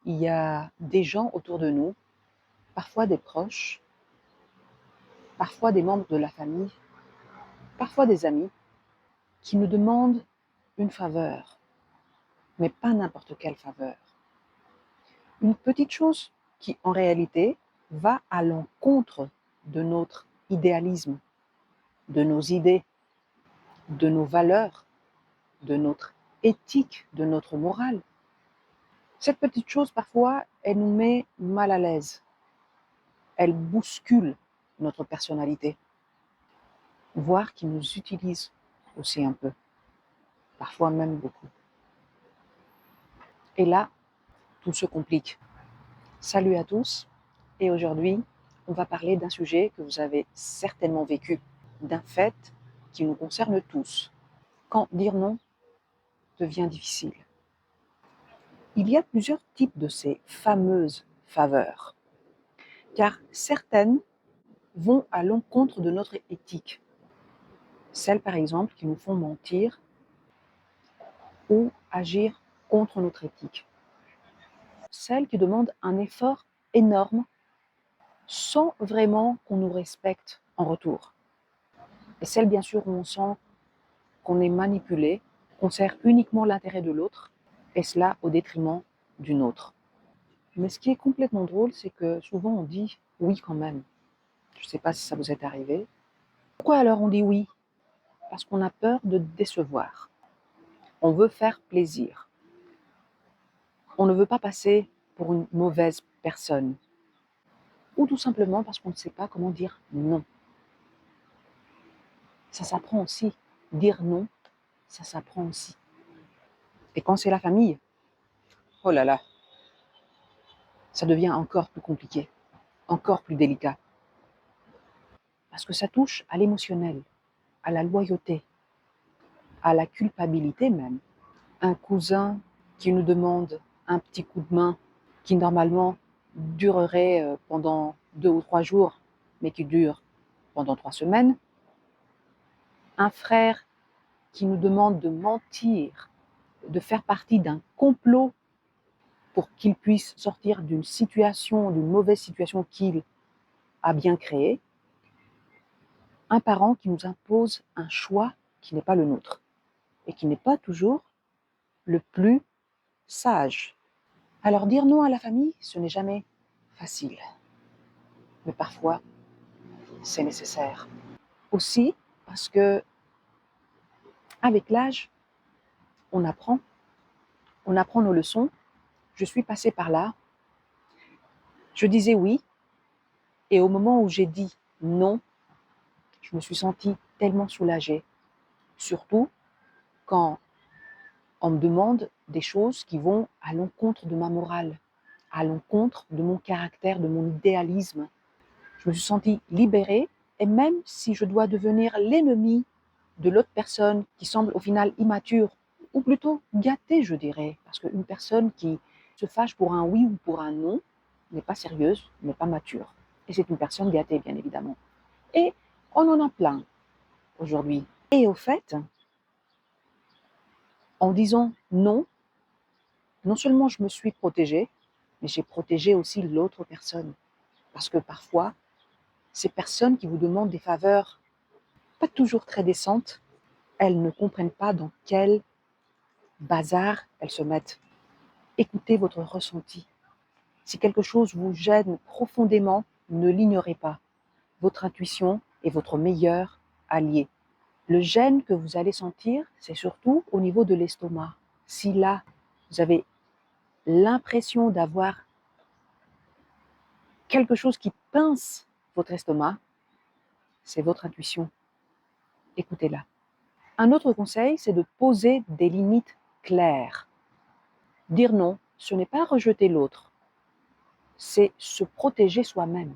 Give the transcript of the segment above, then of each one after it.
il y a des gens autour de nous, parfois des proches, parfois des membres de la famille, parfois des amis, qui nous demandent une faveur, mais pas n'importe quelle faveur. Une petite chose qui, en réalité, va à l'encontre de notre idéalisme, de nos idées, de nos valeurs, de notre éthique, de notre morale. Cette petite chose, parfois, elle nous met mal à l'aise. Elle bouscule notre personnalité, voire qui nous utilise aussi un peu, parfois même beaucoup. Et là, tout se complique. Salut à tous, et aujourd'hui, on va parler d'un sujet que vous avez certainement vécu, d'un fait qui nous concerne tous. Quand dire non devient difficile. Il y a plusieurs types de ces fameuses faveurs, car certaines vont à l'encontre de notre éthique. Celles, par exemple, qui nous font mentir ou agir contre notre éthique. Celles qui demandent un effort énorme sans vraiment qu'on nous respecte en retour. Et celles, bien sûr, où on sent qu'on est manipulé, qu'on sert uniquement l'intérêt de l'autre, et cela au détriment d'une autre. Mais ce qui est complètement drôle, c'est que souvent on dit oui quand même. Je ne sais pas si ça vous est arrivé. Pourquoi alors on dit oui? Parce qu'on a peur de décevoir. On veut faire plaisir. On ne veut pas passer pour une mauvaise personne. Ou tout simplement parce qu'on ne sait pas comment dire non. Ça s'apprend aussi. Dire non, ça s'apprend aussi. Et quand c'est la famille, oh là là, ça devient encore plus compliqué, encore plus délicat. Parce que ça touche à l'émotionnel, à la loyauté, à la culpabilité même. Un cousin qui nous demande un petit coup de main qui normalement durerait pendant 2 ou 3 jours, mais qui dure pendant 3 semaines. Un frère qui nous demande de mentir, de faire partie d'un complot pour qu'il puisse sortir d'une situation, d'une mauvaise situation qu'il a bien créée. Un parent qui nous impose un choix qui n'est pas le nôtre et qui n'est pas toujours le plus sage. Alors dire non à la famille, ce n'est jamais facile, mais parfois c'est nécessaire. Aussi parce que avec l'âge, on apprend nos leçons. Je suis passée par là, je disais oui, et au moment où j'ai dit non, je me suis sentie tellement soulagée, surtout quand on me demande des choses qui vont à l'encontre de ma morale, à l'encontre de mon caractère, de mon idéalisme. Je me suis sentie libérée, et même si je dois devenir l'ennemi de l'autre personne qui semble au final immature, ou plutôt gâtée, je dirais, parce qu'une personne qui se fâche pour un oui ou pour un non n'est pas sérieuse, n'est pas mature. Et c'est une personne gâtée, bien évidemment. Et on en a plein aujourd'hui. Et au fait, en disant non, non seulement je me suis protégée, mais j'ai protégé aussi l'autre personne. Parce que parfois, ces personnes qui vous demandent des faveurs pas toujours très décentes, elles ne comprennent pas dans quel bazar elles se mettent. Écoutez votre ressenti. Si quelque chose vous gêne profondément, ne l'ignorez pas. Votre intuition est votre meilleur allié. Le gêne que vous allez sentir, c'est surtout au niveau de l'estomac. Si là, vous avez l'impression d'avoir quelque chose qui pince votre estomac, c'est votre intuition. Écoutez-la. Un autre conseil, c'est de poser des limites claires. Dire non, ce n'est pas rejeter l'autre, c'est se protéger soi-même.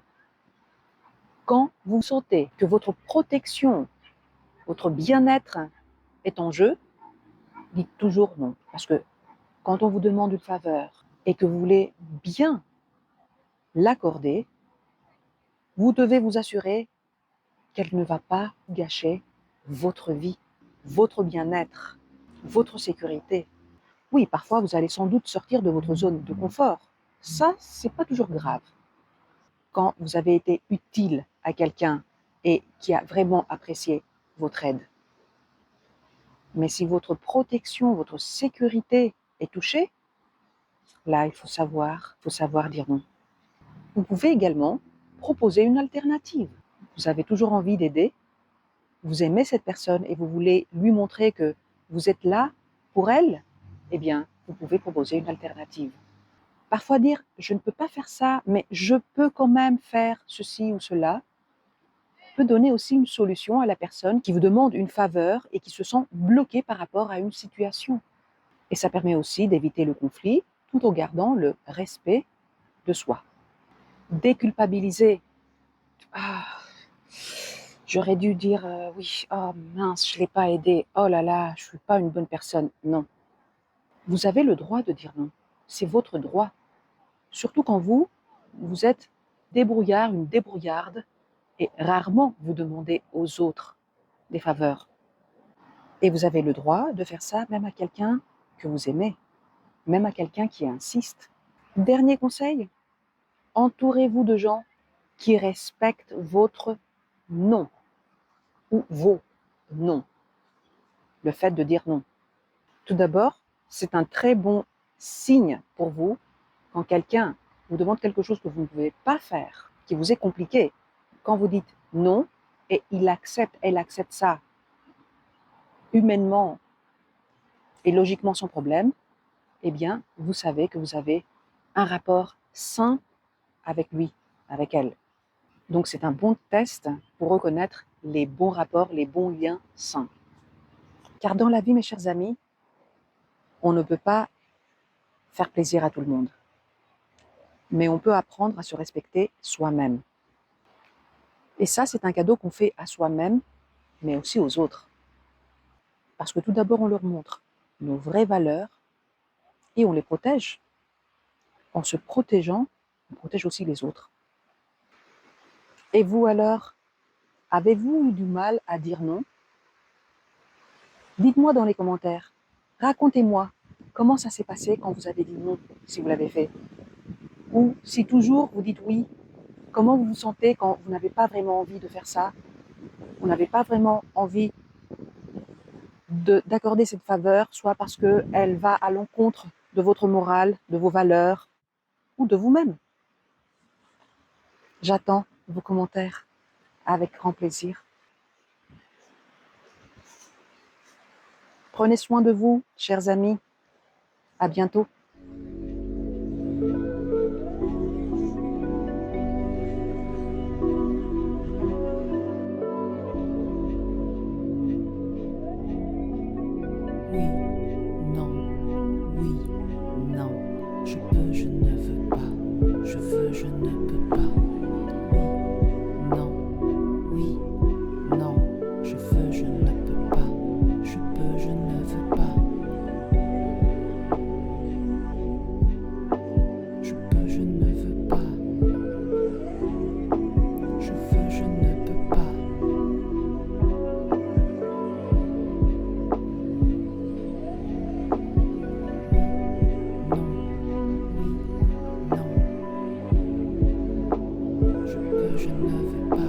Quand vous sentez que votre protection, votre bien-être est en jeu, dites toujours non. Parce que quand on vous demande une faveur et que vous voulez bien l'accorder, vous devez vous assurer qu'elle ne va pas gâcher votre vie, votre bien-être, votre sécurité. Oui, parfois vous allez sans doute sortir de votre zone de confort, Ça, c'est pas toujours grave. Quand vous avez été utile à quelqu'un et qui a vraiment apprécié votre aide. Mais si votre protection, votre sécurité est touchée, là, il faut savoir dire non. Vous pouvez également proposer une alternative. Vous avez toujours envie d'aider, vous aimez cette personne et vous voulez lui montrer que vous êtes là pour elle, eh bien, vous pouvez proposer une alternative. Parfois dire « je ne peux pas faire ça, mais je peux quand même faire ceci ou cela » peut donner aussi une solution à la personne qui vous demande une faveur et qui se sent bloquée par rapport à une situation. Et ça permet aussi d'éviter le conflit tout en gardant le respect de soi. Déculpabiliser. Ah, j'aurais dû dire oui, oh mince, je ne l'ai pas aidé, oh là là, je ne suis pas une bonne personne. Non. Vous avez le droit de dire non. C'est votre droit. Surtout quand vous êtes débrouillard, une débrouillarde, et rarement vous demandez aux autres des faveurs. Et vous avez le droit de faire ça même à quelqu'un que vous aimez, même à quelqu'un qui insiste. Dernier conseil, entourez-vous de gens qui respectent votre non ou vos non. Le fait de dire non. Tout d'abord, c'est un très bon signe pour vous quand quelqu'un vous demande quelque chose que vous ne pouvez pas faire, qui vous est compliqué. Quand vous dites non et elle accepte ça humainement et logiquement sans problème, eh bien, vous savez que vous avez un rapport sain avec lui, avec elle. Donc, c'est un bon test pour reconnaître les bons rapports, les bons liens sains. Car dans la vie, mes chers amis, on ne peut pas faire plaisir à tout le monde. Mais on peut apprendre à se respecter soi-même. Et ça, c'est un cadeau qu'on fait à soi-même, mais aussi aux autres. Parce que tout d'abord, on leur montre nos vraies valeurs et on les protège. En se protégeant, on protège aussi les autres. Et vous alors, avez-vous eu du mal à dire non? Dites-moi dans les commentaires. Racontez-moi comment ça s'est passé quand vous avez dit non, si vous l'avez fait. Ou si toujours vous dites oui, comment vous vous sentez quand vous n'avez pas vraiment envie de faire ça? Vous n'avez pas vraiment envie d'accorder cette faveur, soit parce qu'elle va à l'encontre de votre morale, de vos valeurs ou de vous-même. J'attends vos commentaires avec grand plaisir. Prenez soin de vous, chers amis. À bientôt. Oui, non, oui, non. Je peux, je ne veux pas. Je veux, je ne peux pas. Oui, non, oui, non. Je veux, je ne peux pas. Je peux, je ne veux pas. Je peux, je ne veux pas. Je veux, je ne peux pas. Je ne veux pas.